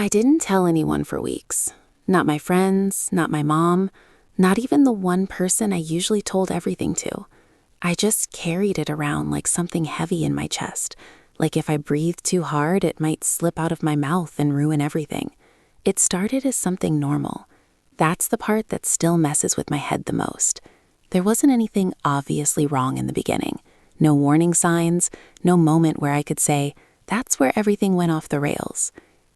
I didn't tell anyone for weeks. Not my friends, not my mom, not even the one person I usually told everything to. I just carried it around like something heavy in my chest, like if I breathed too hard, it might slip out of my mouth and ruin everything. It started as something normal. That's the part that still messes with my head the most. There wasn't anything obviously wrong in the beginning. No warning signs, no moment where I could say, that's where everything went off the rails.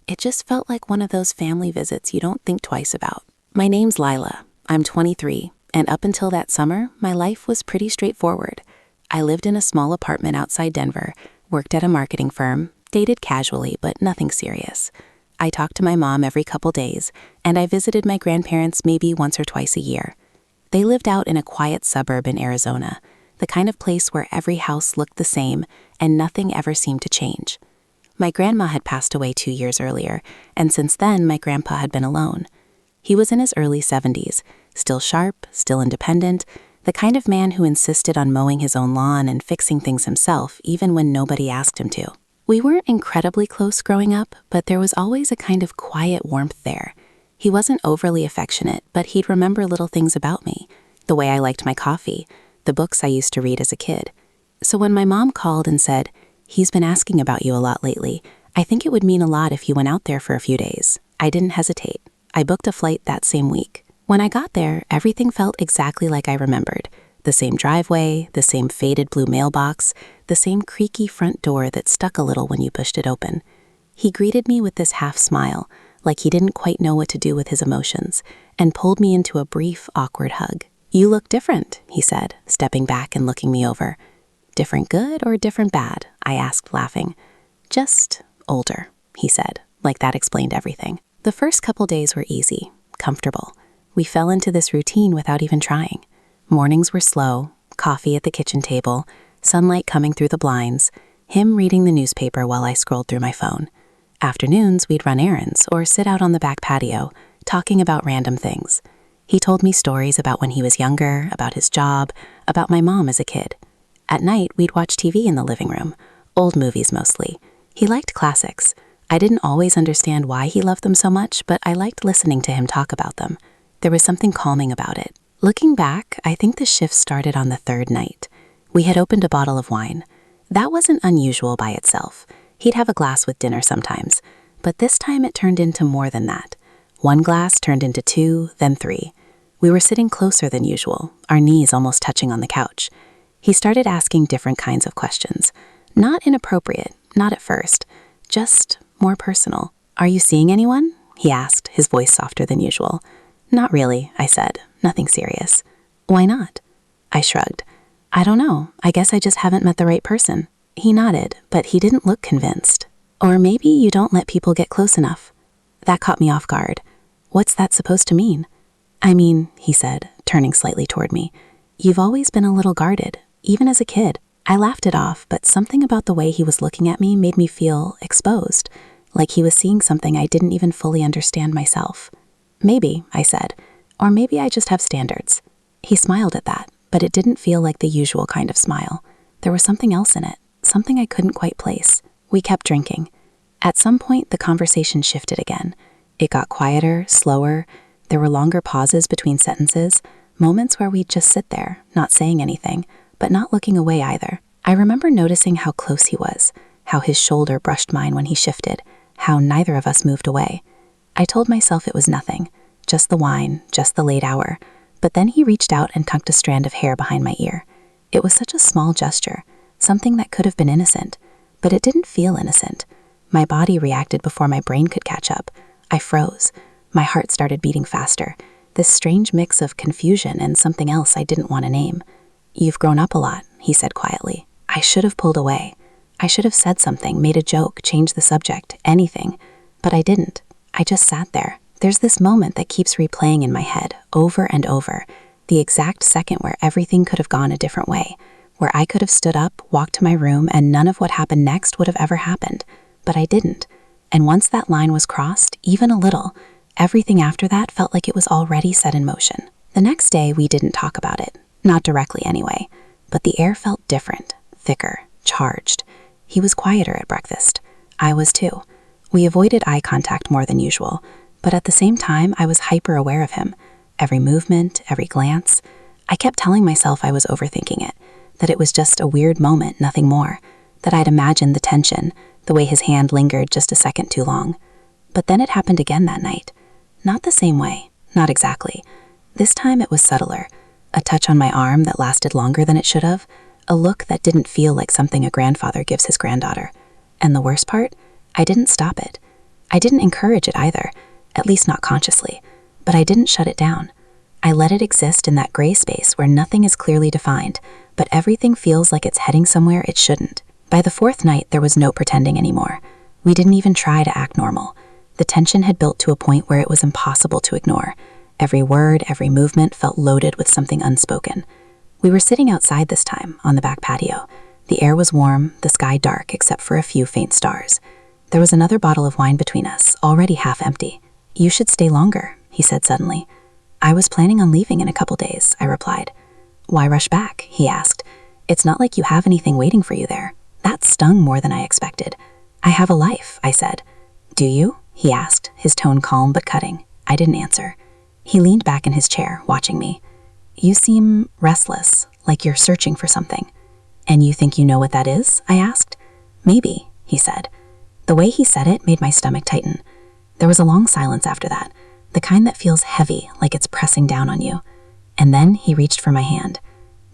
It just felt like one of those family visits you don't think twice about. My name's Lila. I'm 23, and up until that summer, my life was pretty straightforward. I lived in a small apartment outside Denver, worked at a marketing firm, dated casually, but nothing serious. I talked to my mom every couple days, and I visited my grandparents maybe once or twice a year. They lived out in a quiet suburb in Arizona, the kind of place where every house looked the same and nothing ever seemed to change. My grandma had passed away 2 years earlier, and since then my grandpa had been alone. He was in his early 70s, still sharp, still independent, the kind of man who insisted on mowing his own lawn and fixing things himself even when nobody asked him to. We weren't incredibly close growing up, but there was always a kind of quiet warmth there. He wasn't overly affectionate, but he'd remember little things about me, the way I liked my coffee, the books I used to read as a kid. So when my mom called and said, "He's been asking about you a lot lately. I think it would mean a lot if you went out there for a few days," I didn't hesitate. I booked a flight that same week. When I got there, everything felt exactly like I remembered. The same driveway, the same faded blue mailbox, the same creaky front door that stuck a little when you pushed it open. He greeted me with this half smile, like he didn't quite know what to do with his emotions, and pulled me into a brief, awkward hug. "You look different," he said, stepping back and looking me over. "Different good or different bad?" I asked, laughing. "Just older," he said, like that explained everything. The first couple days were easy, comfortable. We fell into this routine without even trying. Mornings were slow, coffee at the kitchen table, sunlight coming through the blinds, him reading the newspaper while I scrolled through my phone. Afternoons, we'd run errands or sit out on the back patio, talking about random things. He told me stories about when he was younger, about his job, about my mom as a kid. At night, we'd watch TV in the living room, old movies mostly. He liked classics. I didn't always understand why he loved them so much, but I liked listening to him talk about them. There was something calming about it. Looking back, I think the shift started on the third night. We had opened a bottle of wine. That wasn't unusual by itself. He'd have a glass with dinner sometimes, but this time it turned into more than that. One glass turned into 2, then 3. We were sitting closer than usual, our knees almost touching on the couch. He started asking different kinds of questions. Not inappropriate, not at first, just more personal. "Are you seeing anyone?" he asked, his voice softer than usual. "Not really," I said. "Nothing serious." "Why not?" I shrugged. "I don't know. I guess I just haven't met the right person." He nodded, but he didn't look convinced. "Or maybe you don't let people get close enough." That caught me off guard. "What's that supposed to mean?" "I mean," he said, turning slightly toward me, "you've always been a little guarded, even as a kid." I laughed it off, but something about the way he was looking at me made me feel exposed, like he was seeing something I didn't even fully understand myself. "Maybe," I said, "or maybe I just have standards." He smiled at that, but it didn't feel like the usual kind of smile. There was something else in it, something I couldn't quite place. We kept drinking. At some point, the conversation shifted again. It got quieter, slower. There were longer pauses between sentences, moments where we'd just sit there, not saying anything, but not looking away either. I remember noticing how close he was, how his shoulder brushed mine when he shifted, how neither of us moved away. I told myself it was nothing, just the wine, just the late hour, but then he reached out and tucked a strand of hair behind my ear. It was such a small gesture, something that could have been innocent, but it didn't feel innocent. My body reacted before my brain could catch up. I froze. My heart started beating faster, this strange mix of confusion and something else I didn't want to name. "You've grown up a lot," he said quietly. I should have pulled away. I should have said something, made a joke, changed the subject, anything. But I didn't. I just sat there. There's this moment that keeps replaying in my head, over and over. The exact second where everything could have gone a different way. Where I could have stood up, walked to my room, and none of what happened next would have ever happened. But I didn't. And once that line was crossed, even a little, everything after that felt like it was already set in motion. The next day, we didn't talk about it. Not directly anyway. But the air felt different, thicker, charged. He was quieter at breakfast. I was too. We avoided eye contact more than usual, but at the same time, I was hyper aware of him. Every movement, every glance. I kept telling myself I was overthinking it, that it was just a weird moment, nothing more, that I'd imagined the tension, the way his hand lingered just a second too long. But then it happened again that night. Not the same way, not exactly. This time it was subtler, a touch on my arm that lasted longer than it should have, a look that didn't feel like something a grandfather gives his granddaughter. And the worst part? I didn't stop it. I didn't encourage it either, at least not consciously, but I didn't shut it down. I let it exist in that gray space where nothing is clearly defined, but everything feels like it's heading somewhere it shouldn't. By the fourth night, there was no pretending anymore. We didn't even try to act normal. The tension had built to a point where it was impossible to ignore. Every word, every movement felt loaded with something unspoken. We were sitting outside this time, on the back patio. The air was warm, the sky dark except for a few faint stars. There was another bottle of wine between us, already half empty. "You should stay longer," he said suddenly. "I was planning on leaving in a couple days," I replied. "Why rush back?" he asked. "It's not like you have anything waiting for you there." That stung more than I expected. "I have a life," I said. "Do you?" he asked, his tone calm but cutting. I didn't answer. He leaned back in his chair, watching me. "You seem restless, like you're searching for something." "And you think you know what that is?" I asked. "Maybe," he said. The way he said it made my stomach tighten. There was a long silence after that, the kind that feels heavy, like it's pressing down on you. And then he reached for my hand.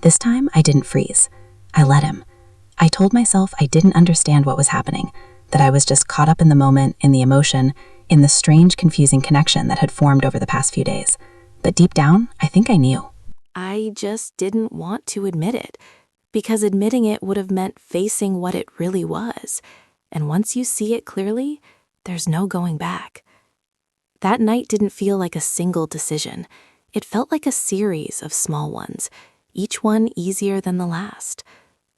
This time, I didn't freeze. I let him. I told myself I didn't understand what was happening, that I was just caught up in the moment, in the emotion, in the strange, confusing connection that had formed over the past few days. But deep down, I think I knew. I just didn't want to admit it, because admitting it would have meant facing what it really was. And once you see it clearly, there's no going back. That night didn't feel like a single decision. It felt like a series of small ones, each one easier than the last.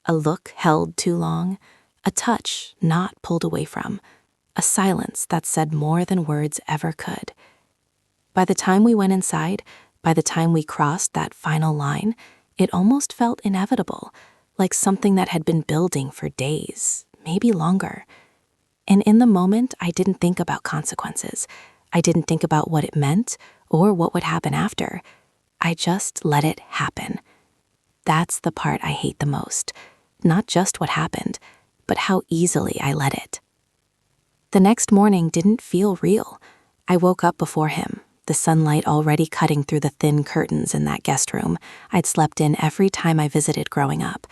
A look held too long, a touch not pulled away from, a silence that said more than words ever could. By the time we went inside, by the time we crossed that final line, it almost felt inevitable, like something that had been building for days, maybe longer. And in the moment, I didn't think about consequences. I didn't think about what it meant or what would happen after. I just let it happen. That's the part I hate the most. Not just what happened, but how easily I let it. The next morning didn't feel real. I woke up before him, the sunlight already cutting through the thin curtains in that guest room I'd slept in every time I visited growing up.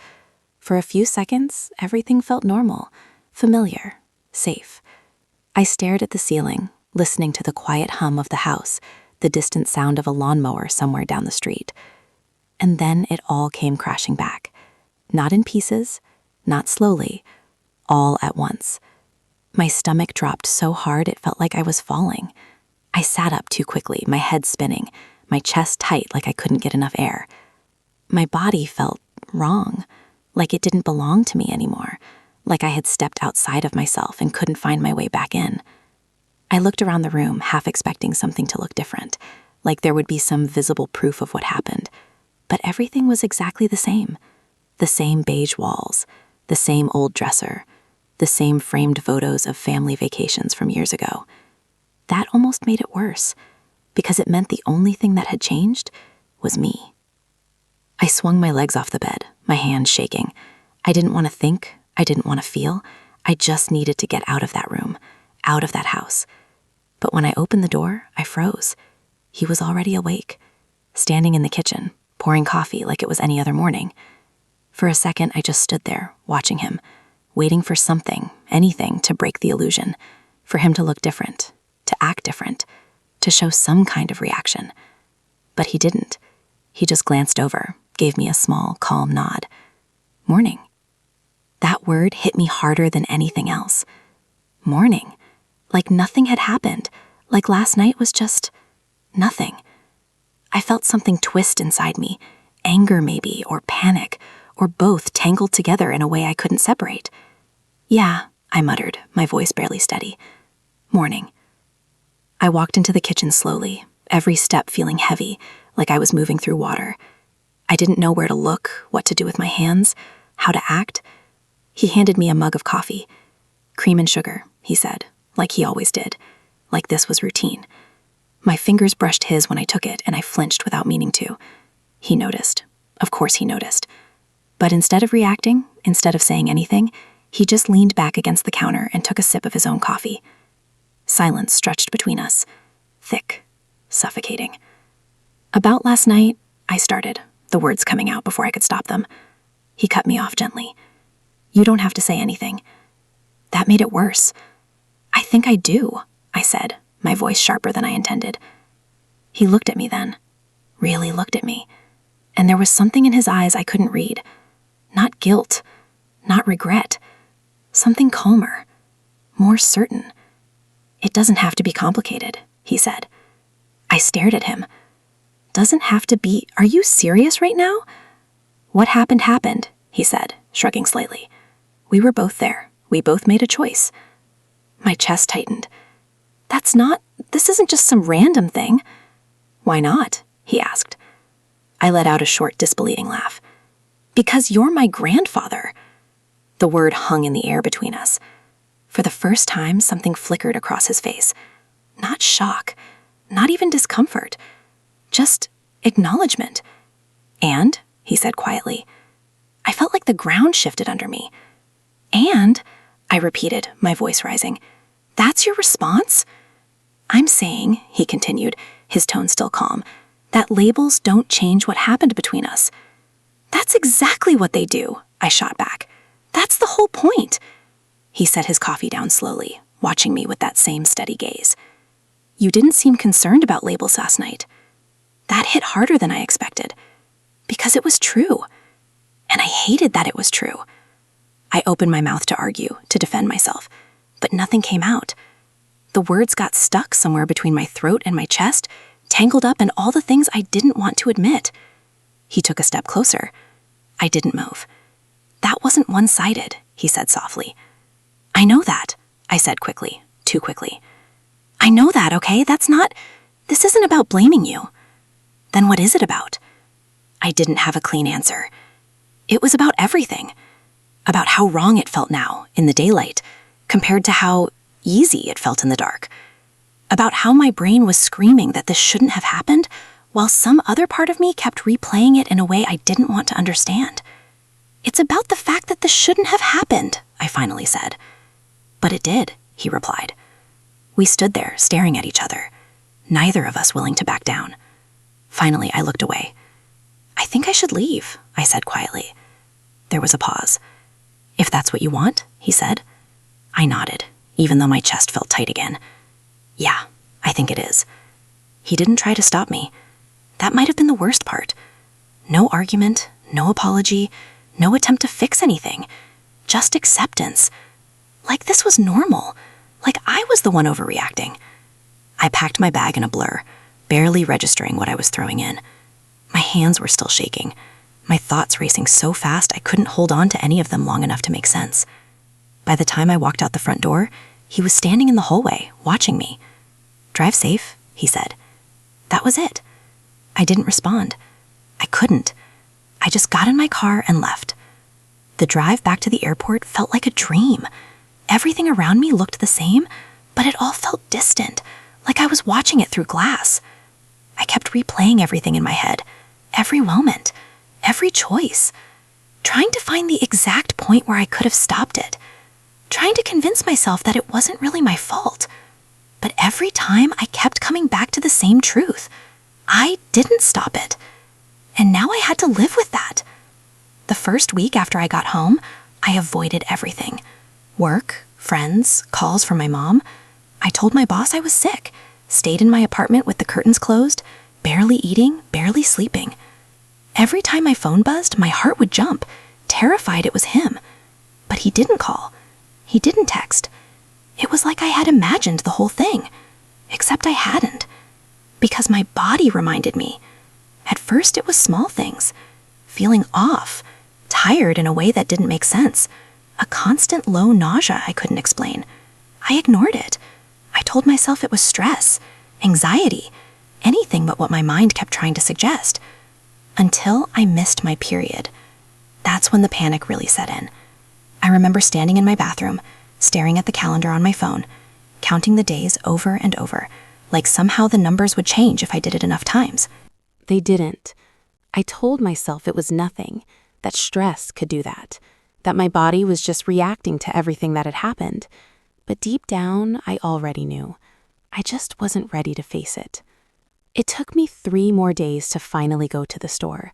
For a few seconds, everything felt normal, familiar, safe. I stared at the ceiling, listening to the quiet hum of the house, the distant sound of a lawnmower somewhere down the street. And then it all came crashing back. Not in pieces, not slowly, all at once. My stomach dropped so hard it felt like I was falling. I sat up too quickly, my head spinning, my chest tight like I couldn't get enough air. My body felt wrong, like it didn't belong to me anymore, like I had stepped outside of myself and couldn't find my way back in. I looked around the room, half expecting something to look different, like there would be some visible proof of what happened. But everything was exactly the same. The same beige walls, the same old dresser, the same framed photos of family vacations from years ago. That almost made it worse, because it meant the only thing that had changed was me. I swung my legs off the bed, my hands shaking. I didn't want to think, I didn't want to feel. I just needed to get out of that room, out of that house. But when I opened the door, I froze. He was already awake, standing in the kitchen, pouring coffee like it was any other morning. For a second, I just stood there, watching him, waiting for something, anything, to break the illusion, for him to look different, to act different, to show some kind of reaction. But he didn't. He just glanced over, gave me a small, calm nod. Morning. That word hit me harder than anything else. Morning. Like nothing had happened, like last night was just nothing. I felt something twist inside me, anger maybe, or panic, or both tangled together in a way I couldn't separate. "Yeah," I muttered, my voice barely steady. "Morning." I walked into the kitchen slowly, every step feeling heavy, like I was moving through water. I didn't know where to look, what to do with my hands, how to act. He handed me a mug of coffee. "Cream and sugar," he said, like he always did, like this was routine. My fingers brushed his when I took it, and I flinched without meaning to. He noticed. Of course he noticed. But instead of reacting, instead of saying anything, he just leaned back against the counter and took a sip of his own coffee. Silence stretched between us, thick, suffocating. "About last night," I started, the words coming out before I could stop them. He cut me off gently. "You don't have to say anything." That made it worse. "I think I do," I said, my voice sharper than I intended. He looked at me then, really looked at me, and there was something in his eyes I couldn't read. Not guilt, not regret, something calmer, more certain. "It doesn't have to be complicated," he said. I stared at him. "Doesn't have to be? Are you serious right now?" "What happened," he said, shrugging slightly. "We were both there. We both made a choice." My chest tightened. This isn't just some random thing." "Why not?" he asked. I let out a short, disbelieving laugh. "Because you're my grandfather." The word hung in the air between us. For the first time, something flickered across his face. Not shock, not even discomfort, just acknowledgement. "And," he said quietly, I felt like the ground shifted under me. "And," I repeated, my voice rising, "that's your response?" "I'm saying," he continued, his tone still calm, "that labels don't change what happened between us." "That's exactly what they do," I shot back. "That's the whole point." He set his coffee down slowly, watching me with that same steady gaze. "You didn't seem concerned about labels last night." That hit harder than I expected, because it was true, and I hated that it was true. I opened my mouth to argue, to defend myself, but nothing came out. The words got stuck somewhere between my throat and my chest, tangled up in all the things I didn't want to admit. He took a step closer. I didn't move. "That wasn't one-sided," he said softly. "I know that," I said quickly, too quickly. "I know that, okay? This isn't about blaming you." "Then what is it about?" I didn't have a clean answer. It was about everything. About how wrong it felt now, in the daylight, compared to how easy it felt in the dark. About how my brain was screaming that this shouldn't have happened, while some other part of me kept replaying it in a way I didn't want to understand. "It's about the fact that this shouldn't have happened," I finally said. "But it did," he replied. We stood there, staring at each other, neither of us willing to back down. Finally, I looked away. "I think I should leave," I said quietly. There was a pause. "If that's what you want," he said. I nodded, even though my chest felt tight again. "Yeah, I think it is." He didn't try to stop me. That might have been the worst part. No argument, no apology, no attempt to fix anything. Just acceptance. Like this was normal. Like I was the one overreacting. I packed my bag in a blur, barely registering what I was throwing in. My hands were still shaking, my thoughts racing so fast I couldn't hold on to any of them long enough to make sense. By the time I walked out the front door, he was standing in the hallway, watching me. "Drive safe," he said. That was it. I didn't respond. I couldn't. I just got in my car and left. The drive back to the airport felt like a dream. Everything around me looked the same, but it all felt distant, like I was watching it through glass. I kept replaying everything in my head, every moment, every choice, trying to find the exact point where I could have stopped it, trying to convince myself that it wasn't really my fault. But every time I kept coming back to the same truth. I didn't stop it. And now I had to live with that. The first week after I got home, I avoided everything. Work, friends, calls from my mom. I told my boss I was sick, stayed in my apartment with the curtains closed, barely eating, barely sleeping. Every time my phone buzzed, my heart would jump, terrified it was him. But he didn't call. He didn't text. It was like I had imagined the whole thing, except I hadn't, because my body reminded me. At first it was small things, feeling off, tired in a way that didn't make sense, a constant low nausea I couldn't explain. I ignored it. I told myself it was stress, anxiety, anything but what my mind kept trying to suggest. Until I missed my period. That's when the panic really set in. I remember standing in my bathroom, staring at the calendar on my phone, counting the days over and over, like somehow the numbers would change if I did it enough times. They didn't. I told myself it was nothing, that stress could do that my body was just reacting to everything that had happened. But deep down, I already knew. I just wasn't ready to face it. It took me 3 more days to finally go to the store.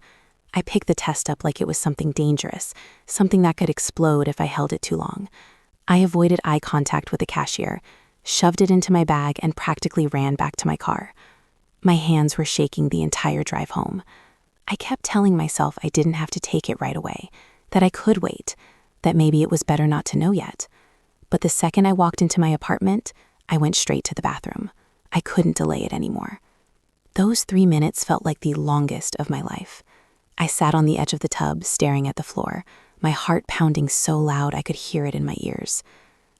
I picked the test up like it was something dangerous, something that could explode if I held it too long. I avoided eye contact with the cashier, shoved it into my bag, and practically ran back to my car. My hands were shaking the entire drive home. I kept telling myself I didn't have to take it right away, that I could wait, that maybe it was better not to know yet. But the second I walked into my apartment, I went straight to the bathroom. I couldn't delay it anymore. Those 3 minutes felt like the longest of my life. I sat on the edge of the tub, staring at the floor, my heart pounding so loud I could hear it in my ears.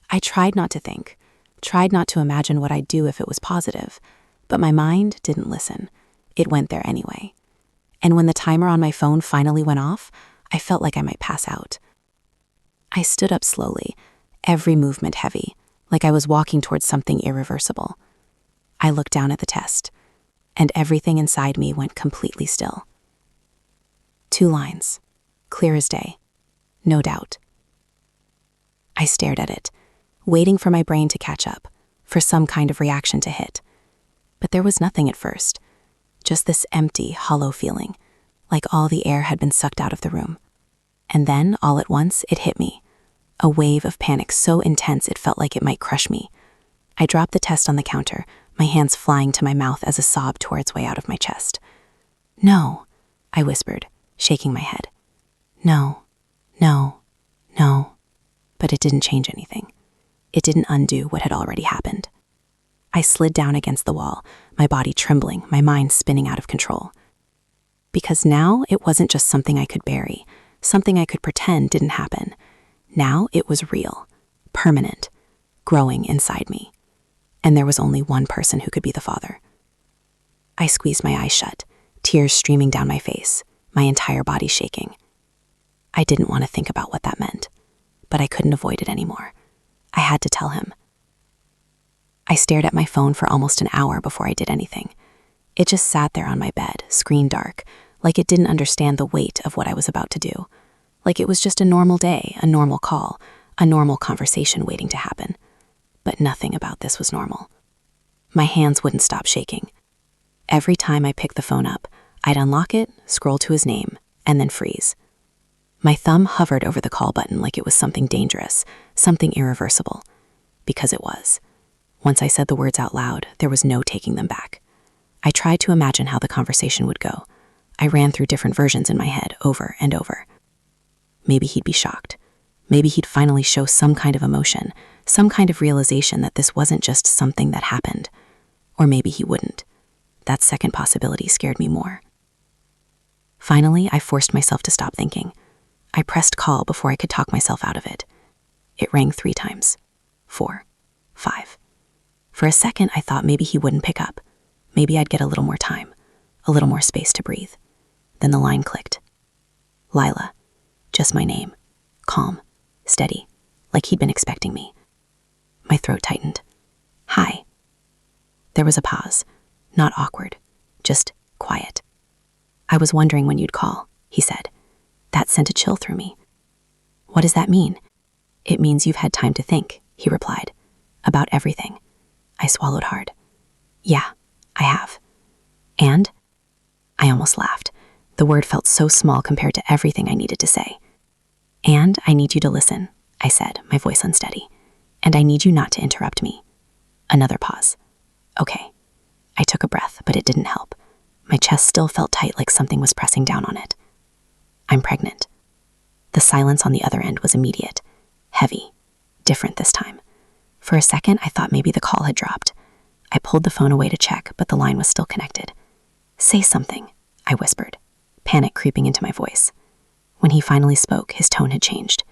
I tried not to think, tried not to imagine what I'd do if it was positive, but my mind didn't listen. It went there anyway. And when the timer on my phone finally went off, I felt like I might pass out. I stood up slowly, every movement heavy, like I was walking towards something irreversible. I looked down at the test, and everything inside me went completely still. 2 lines, clear as day, no doubt. I stared at it, waiting for my brain to catch up, for some kind of reaction to hit. But there was nothing at first, just this empty, hollow feeling, like all the air had been sucked out of the room. And then, all at once, it hit me. A wave of panic so intense it felt like it might crush me. I dropped the test on the counter, my hands flying to my mouth as a sob tore its way out of my chest. "No," I whispered, shaking my head. "No, no, no." But it didn't change anything. It didn't undo what had already happened. I slid down against the wall, my body trembling, my mind spinning out of control. Because now it wasn't just something I could bury, something I could pretend didn't happen. Now it was real, permanent, growing inside me. And there was only one person who could be the father. I squeezed my eyes shut, tears streaming down my face, my entire body shaking. I didn't want to think about what that meant, but I couldn't avoid it anymore. I had to tell him. I stared at my phone for almost an hour before I did anything. It just sat there on my bed, screen dark, like it didn't understand the weight of what I was about to do. Like it was just a normal day, a normal call, a normal conversation waiting to happen. But nothing about this was normal. My hands wouldn't stop shaking. Every time I picked the phone up, I'd unlock it, scroll to his name, and then freeze. My thumb hovered over the call button like it was something dangerous, something irreversible. Because it was. Once I said the words out loud, there was no taking them back. I tried to imagine how the conversation would go. I ran through different versions in my head over and over. Maybe he'd be shocked. Maybe he'd finally show some kind of emotion, some kind of realization that this wasn't just something that happened. Or maybe he wouldn't. That second possibility scared me more. Finally, I forced myself to stop thinking. I pressed call before I could talk myself out of it. It rang 3 times. 4. 5. For a second, I thought maybe he wouldn't pick up. Maybe I'd get a little more time, a little more space to breathe. Then the line clicked. Lila. Just my name. Calm. Steady. Like he'd been expecting me. My throat tightened. Hi. There was a pause. Not awkward. Just quiet. I was wondering when you'd call, he said. That sent a chill through me. What does that mean? It means you've had time to think, he replied. About everything. I swallowed hard. Yeah, I have. And? I almost laughed. The word felt so small compared to everything I needed to say. And I need you to listen, I said, my voice unsteady. And I need you not to interrupt me. Another pause. Okay. I took a breath, but it didn't help. My chest still felt tight like something was pressing down on it. I'm pregnant. The silence on the other end was immediate, heavy, different this time. For a second, I thought maybe the call had dropped. I pulled the phone away to check, but the line was still connected. Say something, I whispered, panic creeping into my voice. When he finally spoke, his tone had changed.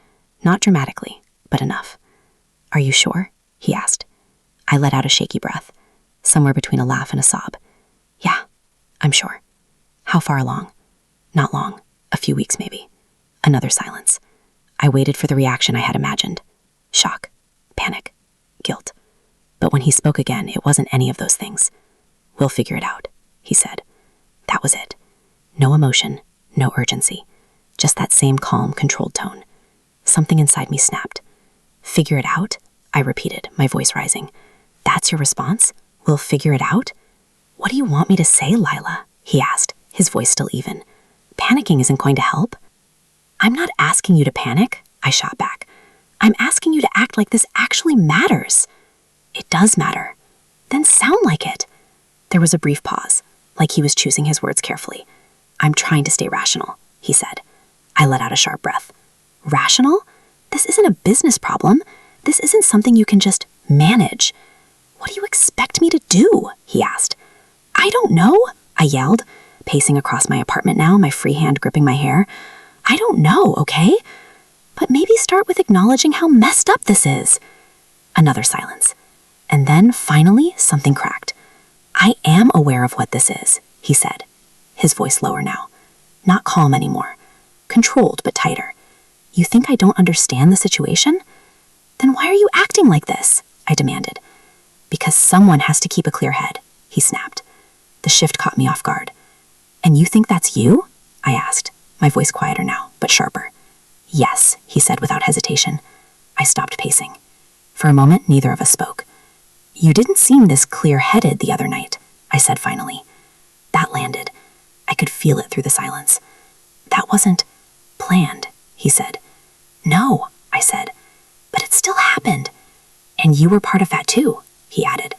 Not dramatically, but enough. Are you sure? He asked. I let out a shaky breath, somewhere between a laugh and a sob. Yeah, I'm sure. How far along? Not long. A few weeks, maybe. Another silence. I waited for the reaction I had imagined. Shock. Panic. Guilt. But when he spoke again, it wasn't any of those things. "We'll figure it out," he said. That was it. No emotion, no urgency. Just that same calm, controlled tone. Something inside me snapped. "Figure it out?" I repeated, my voice rising. "That's your response? We'll figure it out?" "What do you want me to say, Lila?" he asked, his voice still even. "Panicking isn't going to help." "I'm not asking you to panic," I shot back. "I'm asking you to act like this actually matters." "It does matter." "Then sound like it." There was a brief pause, like he was choosing his words carefully. "I'm trying to stay rational," he said. I let out a sharp breath. "Rational? This isn't a business problem. This isn't something you can just manage." "What do you expect me to do?" he asked. "I don't know," I yelled, pacing across my apartment now, my free hand gripping my hair. "I don't know, okay? But maybe start with acknowledging how messed up this is." Another silence. And then, finally, something cracked. "I am aware of what this is," he said, his voice lower now. Not calm anymore. Controlled, but tighter. "You think I don't understand the situation? Then why are you acting like this?" I demanded. "Because someone has to keep a clear head," he snapped. The shift caught me off guard. "And you think that's you?" I asked, my voice quieter now, but sharper. "Yes," he said without hesitation. I stopped pacing. For a moment, neither of us spoke. "You didn't seem this clear-headed the other night," I said finally. That landed. I could feel it through the silence. "That wasn't planned," he said. "No," I said, "but it still happened. And you were part of that too," he added.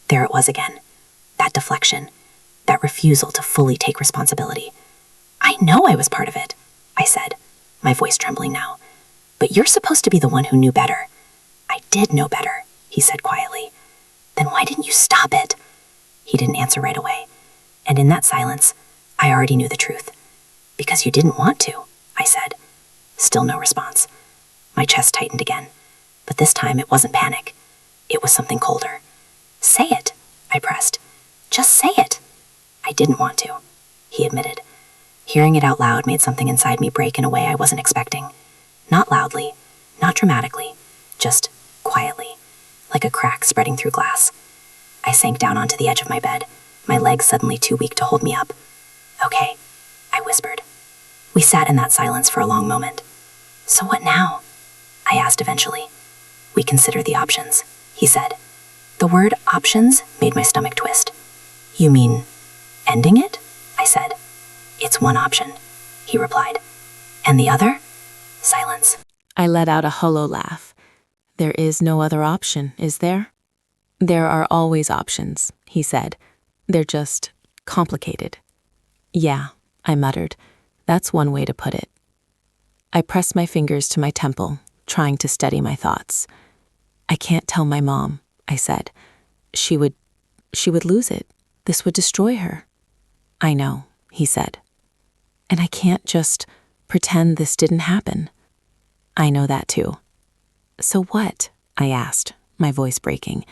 There it was again. That deflection. That refusal to fully take responsibility. "I know I was part of it," I said, my voice trembling now. "But you're supposed to be the one who knew better." "I did know better," he said quietly. "Then why didn't you stop it?" He didn't answer right away. And in that silence, I already knew the truth. "Because you didn't want to," I said. Still no response. My chest tightened again. But this time it wasn't panic. It was something colder. "Say it," I pressed. "Just say it." "I didn't want to," he admitted. Hearing it out loud made something inside me break in a way I wasn't expecting. Not loudly, not dramatically, just quietly, like a crack spreading through glass. I sank down onto the edge of my bed, my legs suddenly too weak to hold me up. "Okay," I whispered. We sat in that silence for a long moment. "So what now?" I asked eventually. "We consider the options," he said. The word options made my stomach twist. "You mean ending it?" I said. "It's one option," he replied. "And the other?" Silence. I let out a hollow laugh. "There is no other option, is there?" "There are always options," he said. "They're just complicated." "Yeah," I muttered. "That's one way to put it." I pressed my fingers to my temple, trying to steady my thoughts. "I can't tell my mom," I said. She would lose it. This would destroy her." "I know," he said. "And I can't just pretend this didn't happen." "I know that too." "So what?" I asked, my voice breaking.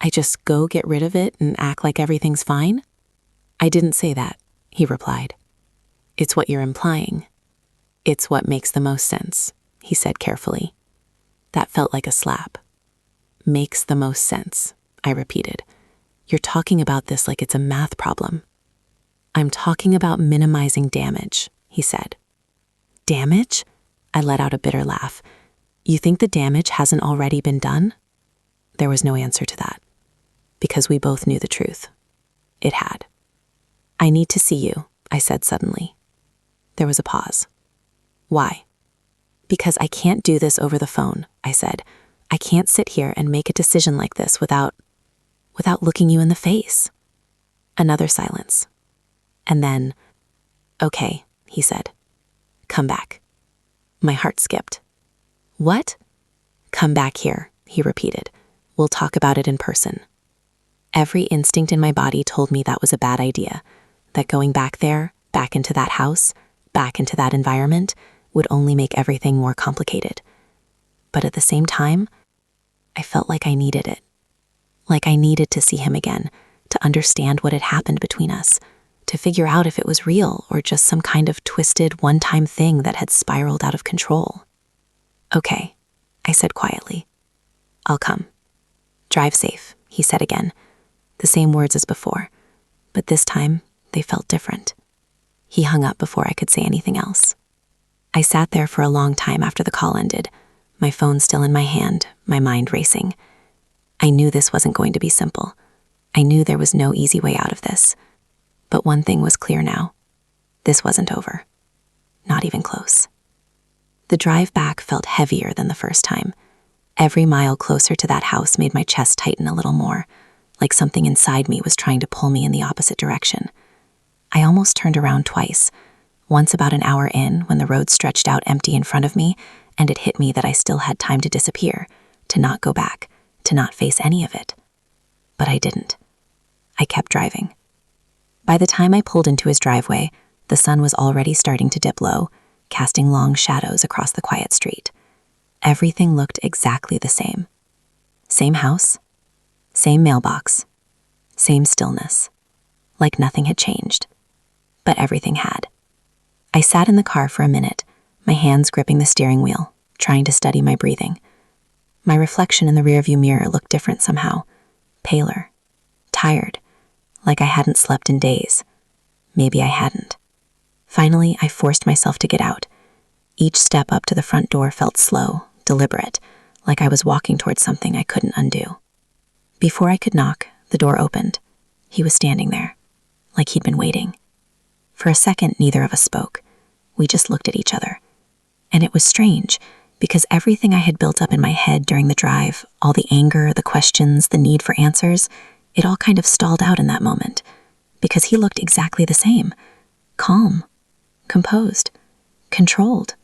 "I just go get rid of it and act like everything's fine?" "I didn't say that," he replied. "It's what you're implying." "It's what makes the most sense," he said carefully. That felt like a slap. "Makes the most sense," I repeated. "You're talking about this like it's a math problem." "I'm talking about minimizing damage," he said. "Damage?" I let out a bitter laugh. "You think the damage hasn't already been done?" There was no answer to that, because we both knew the truth. It had. "I need to see you," I said suddenly. There was a pause. "Why?" "Because I can't do this over the phone," I said. "I can't sit here and make a decision like this without looking you in the face." Another silence. And then, "Okay," he said. "Come back." My heart skipped. "What?" "Come back here," he repeated. "We'll talk about it in person." Every instinct in my body told me that was a bad idea, that going back there, back into that house, back into that environment, would only make everything more complicated. But at the same time, I felt like I needed it. Like I needed to see him again, to understand what had happened between us, to figure out if it was real or just some kind of twisted, one-time thing that had spiraled out of control. "Okay," I said quietly. "I'll come. "Drive safe," he said again. The same words as before, but this time they felt different. He hung up before I could say anything else. I sat there for a long time after the call ended, my phone still in my hand, my mind racing. I knew this wasn't going to be simple. I knew there was no easy way out of this. But one thing was clear now. This wasn't over. Not even close. The drive back felt heavier than the first time. Every mile closer to that house made my chest tighten a little more, like something inside me was trying to pull me in the opposite direction. I almost turned around twice, once about an hour in when the road stretched out empty in front of me, and it hit me that I still had time to disappear, to not go back, to not face any of it. But I didn't. I kept driving. By the time I pulled into his driveway, the sun was already starting to dip low, casting long shadows across the quiet street. Everything looked exactly the same. Same house, same mailbox, same stillness, like nothing had changed. But everything had. I sat in the car for a minute, my hands gripping the steering wheel, trying to steady my breathing. My reflection in the rearview mirror looked different somehow, paler, tired, like I hadn't slept in days. Maybe I hadn't. Finally, I forced myself to get out. Each step up to the front door felt slow, deliberate, like I was walking towards something I couldn't undo. Before I could knock, the door opened. He was standing there, like he'd been waiting. For a second, neither of us spoke. We just looked at each other. And it was strange, because everything I had built up in my head during the drive, all the anger, the questions, the need for answers, it all kind of stalled out in that moment, because he looked exactly the same. Calm, composed, controlled.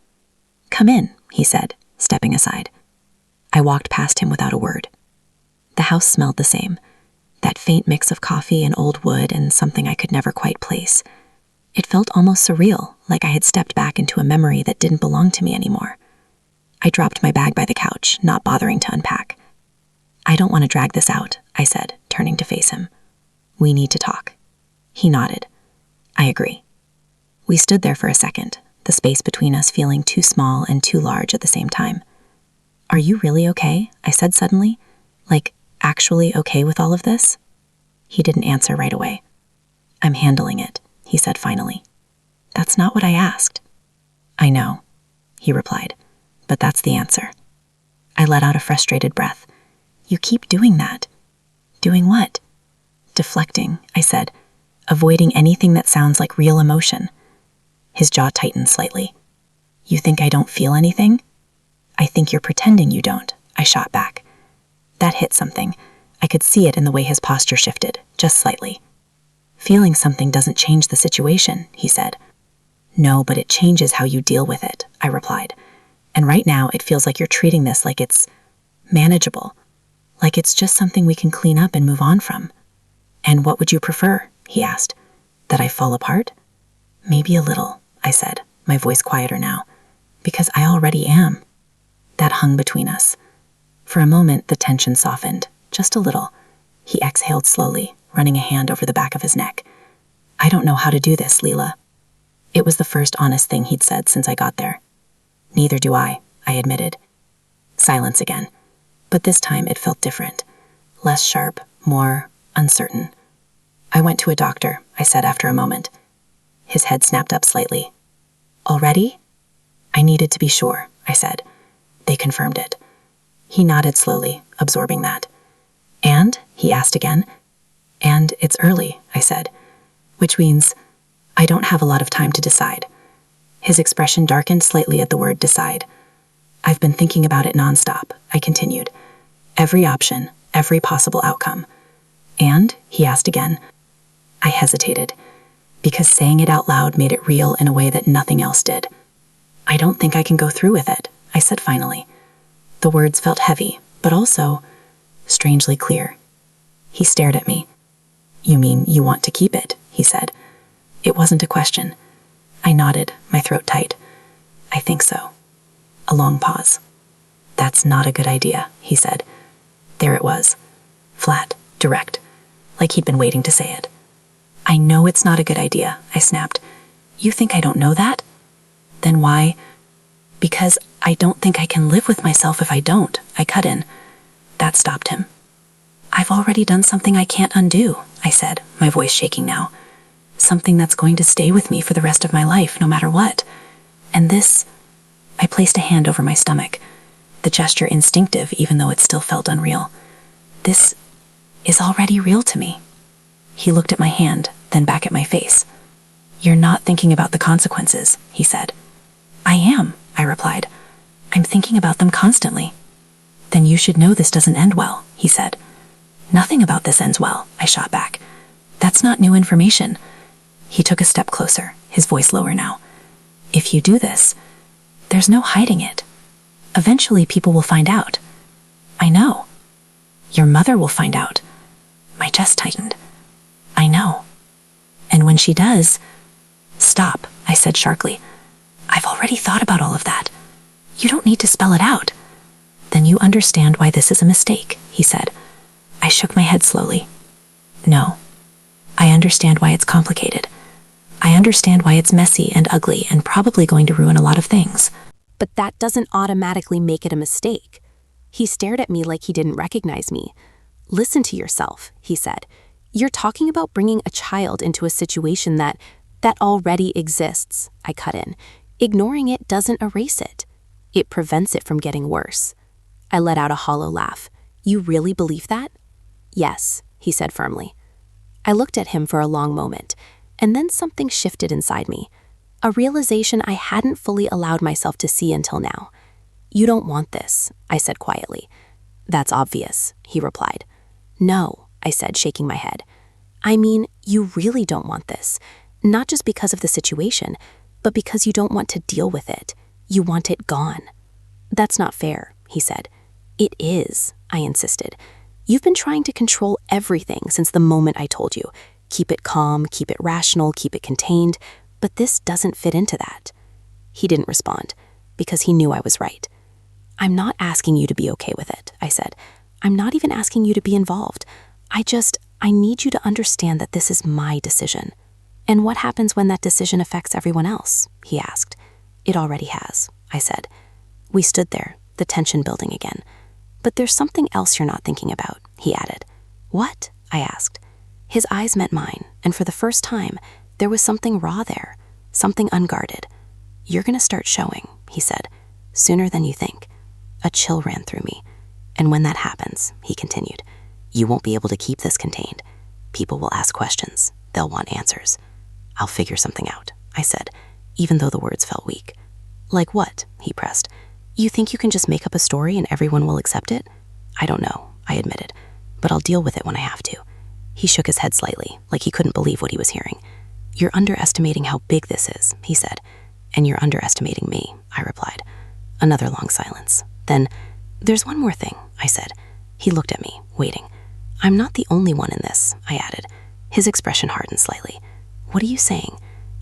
"Come in," he said, stepping aside. I walked past him without a word. The house smelled the same, that faint mix of coffee and old wood and something I could never quite place. It felt almost surreal, like I had stepped back into a memory that didn't belong to me anymore. I dropped my bag by the couch, not bothering to unpack. "I don't want to drag this out," I said, turning to face him. "We need to talk." He nodded. "I agree." We stood there for a second, the space between us feeling too small and too large at the same time. "Are you really okay?" I said suddenly. "Like, actually okay with all of this?" He didn't answer right away. "I'm handling it," he said finally. "That's not what I asked." "I know," he replied, "but that's the answer." I let out a frustrated breath. "You keep doing that." "Doing what?" "Deflecting," I said, "avoiding anything that sounds like real emotion." His jaw tightened slightly. "You think I don't feel anything?" "I think you're pretending you don't," I shot back. That hit something. I could see it in the way his posture shifted, just slightly. "Feeling something doesn't change the situation," he said. "No, but it changes how you deal with it," I replied. "And right now it feels like you're treating this like it's manageable, like it's just something we can clean up and move on from." "And what would you prefer?" he asked. "That I fall apart?" "Maybe a little," I said, my voice quieter now, "because I already am." That hung between us. For a moment, the tension softened, just a little. He exhaled slowly, running a hand over the back of his neck. "I don't know how to do this, Leela." It was the first honest thing he'd said since I got there. "Neither do I admitted. Silence again. But this time it felt different. Less sharp, more uncertain. "I went to a doctor," I said after a moment. His head snapped up slightly. "Already?" "I needed to be sure," I said. "They confirmed it." He nodded slowly, absorbing that. "And?" he asked again. "And it's early," I said, "which means I don't have a lot of time to decide." His expression darkened slightly at the word decide. "I've been thinking about it nonstop," I continued. "Every option, every possible outcome." "And?" he asked again. I hesitated, because saying it out loud made it real in a way that nothing else did. "I don't think I can go through with it," I said finally. The words felt heavy, but also strangely clear. He stared at me. "You mean you want to keep it?" he said. It wasn't a question. I nodded, my throat tight. "I think so." A long pause. "That's not a good idea," he said. There it was. Flat, direct, like he'd been waiting to say it. "I know it's not a good idea," I snapped. "You think I don't know that?" "Then why?" "Because I don't think I can live with myself if I don't," I cut in. That stopped him. I've already done something I can't undo, I said, my voice shaking now. Something that's going to stay with me for the rest of my life, no matter what. And this... I placed a hand over my stomach, the gesture instinctive even though it still felt unreal. This is already real to me. He looked at my hand, then back at my face. You're not thinking about the consequences, he said. I am, I replied. I'm thinking about them constantly. Then you should know this doesn't end well, he said. Nothing about this ends well, I shot back. That's not new information. He took a step closer, his voice lower now. If you do this, there's no hiding it. Eventually people will find out. I know. Your mother will find out. My chest tightened. I know. And when she does... Stop, I said sharply. I've already thought about all of that. You don't need to spell it out. Then you understand why this is a mistake, he said. I shook my head slowly. No. I understand why it's complicated. I understand why it's messy and ugly and probably going to ruin a lot of things. But that doesn't automatically make it a mistake. He stared at me like he didn't recognize me. Listen to yourself, he said. You're talking about bringing a child into a situation that already exists, I cut in. Ignoring it doesn't erase it. It prevents it from getting worse. I let out a hollow laugh. You really believe that? Yes, he said firmly. I looked at him for a long moment, and then something shifted inside me. A realization I hadn't fully allowed myself to see until now. You don't want this, I said quietly. That's obvious, he replied. No, I said, shaking my head. I mean, you really don't want this. Not just because of the situation, but because you don't want to deal with it. You want it gone. That's not fair, he said. It is, I insisted. You've been trying to control everything since the moment I told you. Keep it calm, keep it rational, keep it contained, but this doesn't fit into that. He didn't respond, because he knew I was right. I'm not asking you to be okay with it, I said. I'm not even asking you to be involved. I need you to understand that this is my decision. And what happens when that decision affects everyone else? He asked. It already has, I said. We stood there, the tension building again. But there's something else you're not thinking about, he added. What? I asked. His eyes met mine, and for the first time, there was something raw there, something unguarded. You're gonna start showing, he said, sooner than you think. A chill ran through me. And when that happens, he continued, you won't be able to keep this contained. People will ask questions. They'll want answers. I'll figure something out, I said, even though the words felt weak. Like what? He pressed. You think you can just make up a story and everyone will accept it? I don't know, I admitted, but I'll deal with it when I have to. He shook his head slightly, like he couldn't believe what he was hearing. You're underestimating how big this is, he said. And you're underestimating me, I replied. Another long silence. Then, there's one more thing, I said. He looked at me, waiting. I'm not the only one in this, I added. His expression hardened slightly. What are you saying?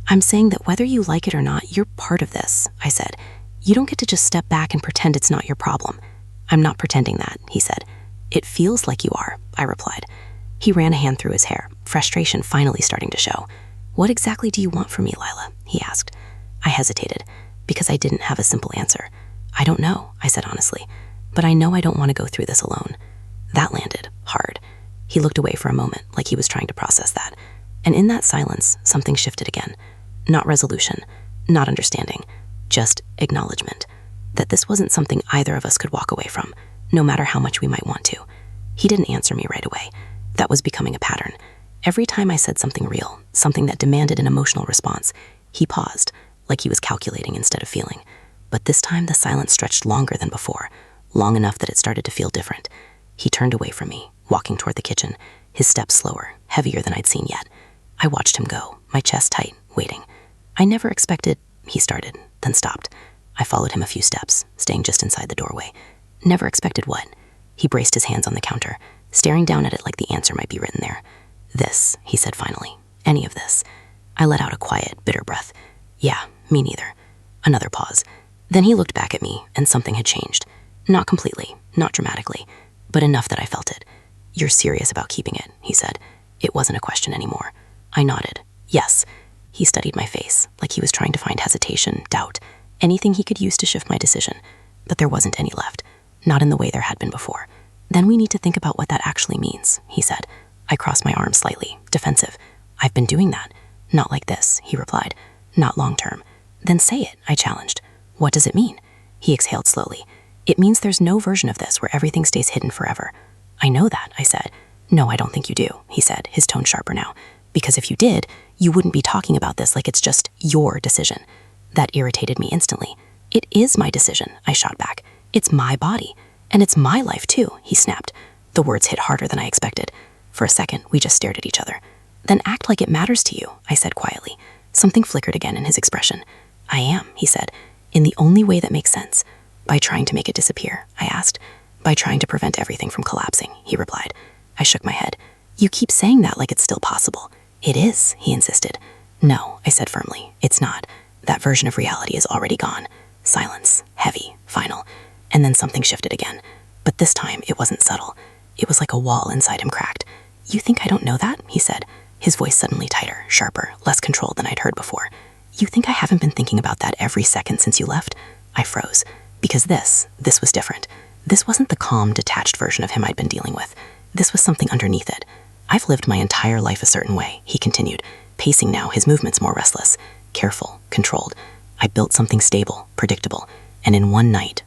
I'm saying that whether you like it or not, you're part of this, I said. You don't get to just step back and pretend it's not your problem. I'm not pretending that, he said. It feels like you are, I replied. He ran a hand through his hair, frustration finally starting to show. What exactly do you want from me, Lila? He asked. I hesitated, because I didn't have a simple answer. I don't know, I said honestly, but I know I don't want to go through this alone. That landed hard. He looked away for a moment, like he was trying to process that. And in that silence, something shifted again. Not resolution, not understanding, just acknowledgement. That this wasn't something either of us could walk away from, no matter how much we might want to. He didn't answer me right away. That was becoming a pattern. Every time I said something real, something that demanded an emotional response, he paused, like he was calculating instead of feeling. But this time the silence stretched longer than before, long enough that it started to feel different. He turned away from me, walking toward the kitchen, his steps slower, heavier than I'd seen yet. I watched him go, my chest tight, waiting. I never expected, he started, then stopped. I followed him a few steps, staying just inside the doorway. Never expected what? He braced his hands on the counter, staring down at it like the answer might be written there. This, he said finally. Any of this. I let out a quiet, bitter breath. Yeah, me neither. Another pause. Then he looked back at me, and something had changed. Not completely, not dramatically, but enough that I felt it. You're serious about keeping it, he said. It wasn't a question anymore. I nodded. Yes. He studied my face, like he was trying to find hesitation, doubt, anything he could use to shift my decision. But there wasn't any left. Not in the way there had been before. Then we need to think about what that actually means, he said. I crossed my arms slightly, defensive. I've been doing that. Not like this, he replied. Not long term. Then say it, I challenged. What does it mean? He exhaled slowly. It means there's no version of this where everything stays hidden forever. I know that, I said. No, I don't think you do, he said, his tone sharper now. Because if you did, you wouldn't be talking about this like it's just your decision. That irritated me instantly. It is my decision, I shot back. It's my body. And it's my life too, he snapped. The words hit harder than I expected. For a second, we just stared at each other. Then act like it matters to you, I said quietly. Something flickered again in his expression. I am, he said, in the only way that makes sense. By trying to make it disappear, I asked. By trying to prevent everything from collapsing, he replied. I shook my head. You keep saying that like it's still possible. It is, he insisted. No, I said firmly, it's not. That version of reality is already gone. Silence, heavy, final. And then something shifted again. But this time, it wasn't subtle. It was like a wall inside him cracked. You think I don't know that? He said, his voice suddenly tighter, sharper, less controlled than I'd heard before. You think I haven't been thinking about that every second since you left? I froze. Because this was different. This wasn't the calm, detached version of him I'd been dealing with. This was something underneath it. I've lived my entire life a certain way, he continued, pacing now, his movements more restless. Careful, controlled. I built something stable, predictable. And in one night,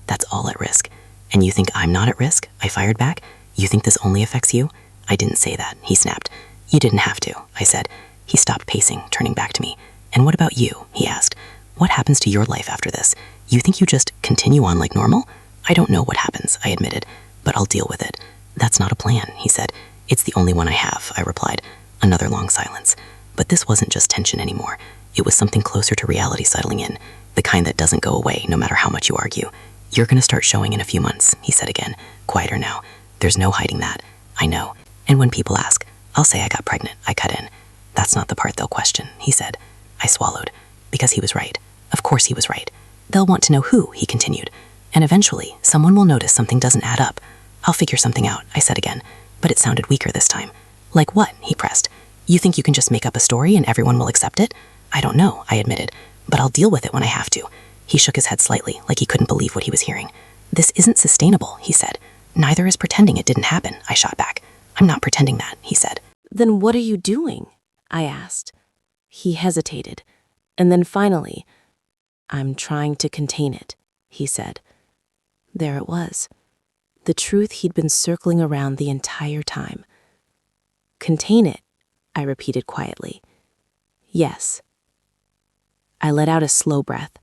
that's all at risk. And you think I'm not at risk? I fired back. You think this only affects you? I didn't say that, he snapped. You didn't have to, I said. He stopped pacing, turning back to me. And what about you? He asked. What happens to your life after this? You think you just continue on like normal? I don't know what happens, I admitted, but I'll deal with it. That's not a plan, he said. It's the only one I have, I replied. Another long silence. But this wasn't just tension anymore. It was something closer to reality settling in, the kind that doesn't go away no matter how much you argue. You're gonna start showing in a few months, he said again, quieter now. There's no hiding that. I know. And when people ask, I'll say I got pregnant, I cut in. That's not the part they'll question, he said. I swallowed. Because he was right. Of course he was right. They'll want to know who, he continued. And eventually, someone will notice something doesn't add up. I'll figure something out, I said again. But it sounded weaker this time. Like what? He pressed. You think you can just make up a story and everyone will accept it? I don't know, I admitted. But I'll deal with it when I have to. He shook his head slightly, like he couldn't believe what he was hearing. This isn't sustainable, he said. Neither is pretending it didn't happen, I shot back. I'm not pretending that, he said. Then what are you doing? I asked. He hesitated. And then finally, I'm trying to contain it, he said. There it was. The truth he'd been circling around the entire time. Contain it, I repeated quietly. Yes. I let out a slow breath,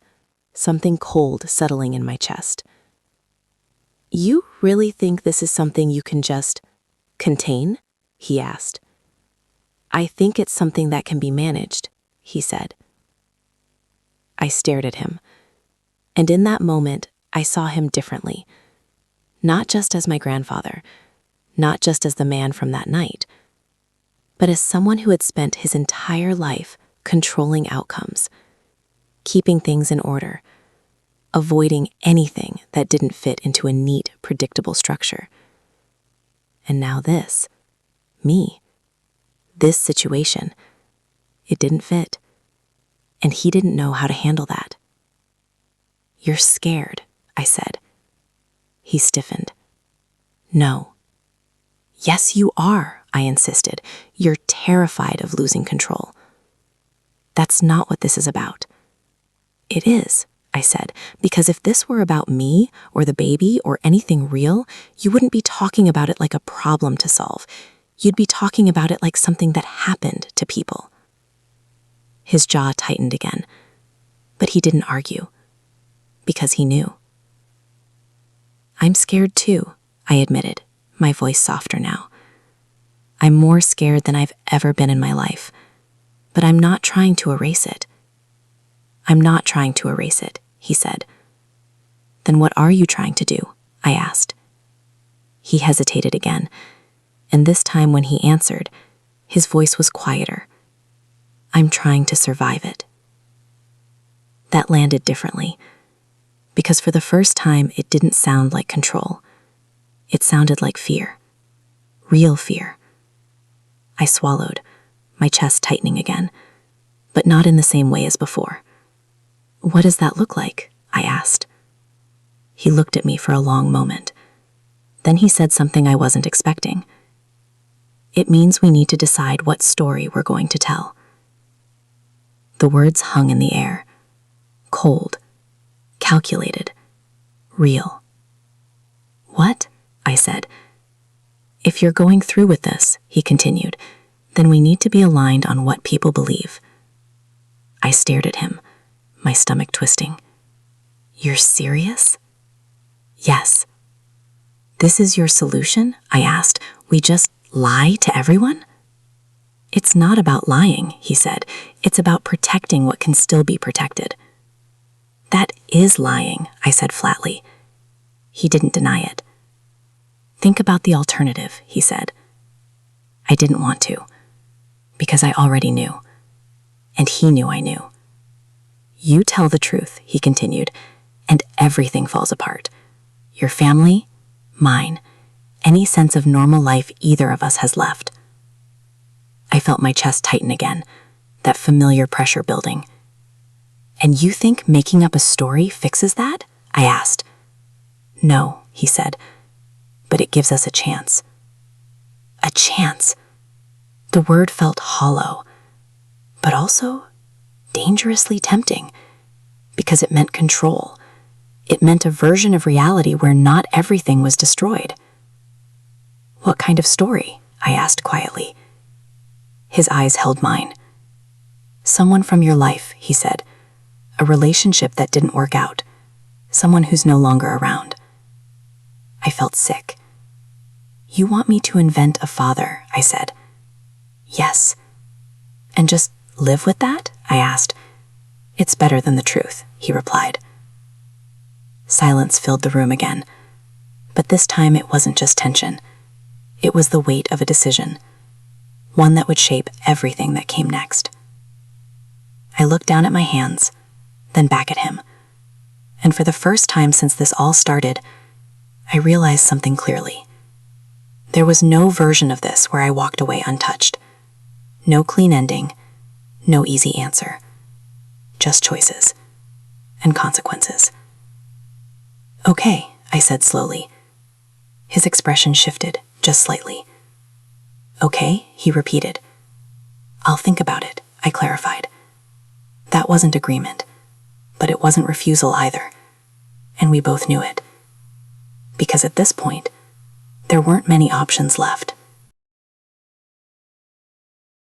something cold settling in my chest. You really think this is something you can just contain? He asked. I think it's something that can be managed, he said. I stared at him, and in that moment, I saw him differently. Not just as my grandfather, not just as the man from that night, but as someone who had spent his entire life controlling outcomes, keeping things in order, avoiding anything that didn't fit into a neat, predictable structure. And now this, me, this situation, it didn't fit. And he didn't know how to handle that. You're scared, I said. He stiffened. No. Yes, you are, I insisted. You're terrified of losing control. That's not what this is about. It is, I said, because if this were about me or the baby or anything real, you wouldn't be talking about it like a problem to solve. You'd be talking about it like something that happened to people. His jaw tightened again, but he didn't argue, because he knew. I'm scared too, I admitted, my voice softer now. I'm more scared than I've ever been in my life, but I'm not trying to erase it. I'm not trying to erase it, he said. Then what are you trying to do? I asked. He hesitated again, and this time when he answered, his voice was quieter. I'm trying to survive it. That landed differently, because for the first time it didn't sound like control. It sounded like fear. Real fear. I swallowed, my chest tightening again, but not in the same way as before. What does that look like? I asked. He looked at me for a long moment. Then he said something I wasn't expecting. "It means we need to decide what story we're going to tell." The words hung in the air. Cold, calculated, real. "What?" I said. "If you're going through with this," he continued, "then we need to be aligned on what people believe." I stared at him, my stomach twisting. "You're serious?" "Yes." "This is your solution?" I asked. "We just lie to everyone?" "It's not about lying," he said. "It's about protecting what can still be protected." "That is lying," I said flatly. He didn't deny it. "Think about the alternative," he said. I didn't want to, because I already knew. And he knew I knew. "You tell the truth," he continued, "and everything falls apart. Your family, mine, any sense of normal life either of us has left." I felt my chest tighten again, that familiar pressure building. "And you think making up a story fixes that?" I asked. "No," he said, "but it gives us a chance." A chance. The word felt hollow, but also dangerously tempting, because it meant control. It meant a version of reality where not everything was destroyed. "What kind of story?" I asked quietly. His eyes held mine. "Someone from your life," he said. "A relationship that didn't work out. Someone who's no longer around." I felt sick. "You want me to invent a father," I said. "Yes." "And just live with that?" I asked. "It's better than the truth," he replied. Silence filled the room again, but this time it wasn't just tension. It was the weight of a decision, one that would shape everything that came next. I looked down at my hands, then back at him, and for the first time since this all started, I realized something clearly. There was no version of this where I walked away untouched. No clean ending, no easy answer. Just choices and consequences. "Okay," I said slowly. His expression shifted, just slightly. "Okay," he repeated. "I'll think about it," I clarified. That wasn't agreement, but it wasn't refusal either, and we both knew it. Because at this point, there weren't many options left.